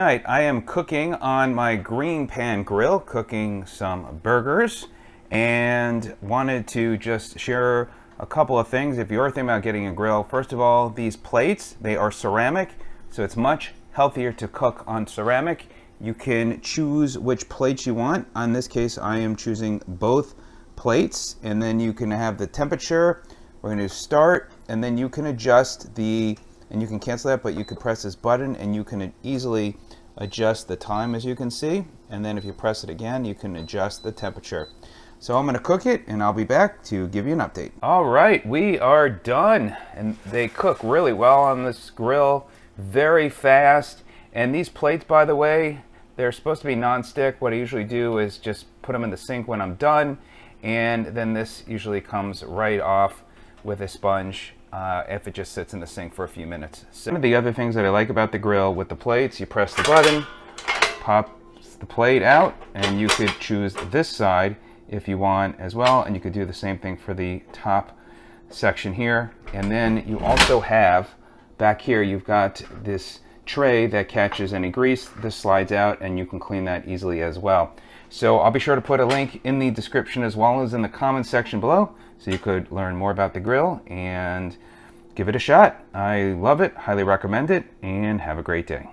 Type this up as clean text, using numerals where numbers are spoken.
Tonight I am cooking on my GreenPan grill, cooking some burgers, and wanted to just share a couple of things. If you're thinking about getting a grill, first of all, these plates, they are ceramic, so it's much healthier to cook on ceramic. You can choose which plates you want. In this case, I am choosing both plates, and then you can have the temperature. We're going to start, and then you can adjust and you can cancel that, but you can press this button and you can easily adjust the time, as you can see, and then if you press it again you can adjust the temperature. So I'm going to cook it and I'll be back to give you an update. All right, we are done, and they cook really well on this grill, very fast. And these plates, by the way, they're supposed to be non-stick. What I usually do is just put them in the sink when I'm done, and then this usually comes right off with a sponge if it just sits in the sink for a few minutes. So one of the other things that I like about the grill with the plates, you press the button, pops the plate out, and you could choose this side if you want as well, and you could do the same thing for the top section here. And then you also have back here, you've got this tray that catches any grease. This slides out and you can clean that easily as well. So I'll be sure to put a link in the description as well as in the comments section below, so you could learn more about the grill and give it a shot. I love it, highly recommend it, and have a great day.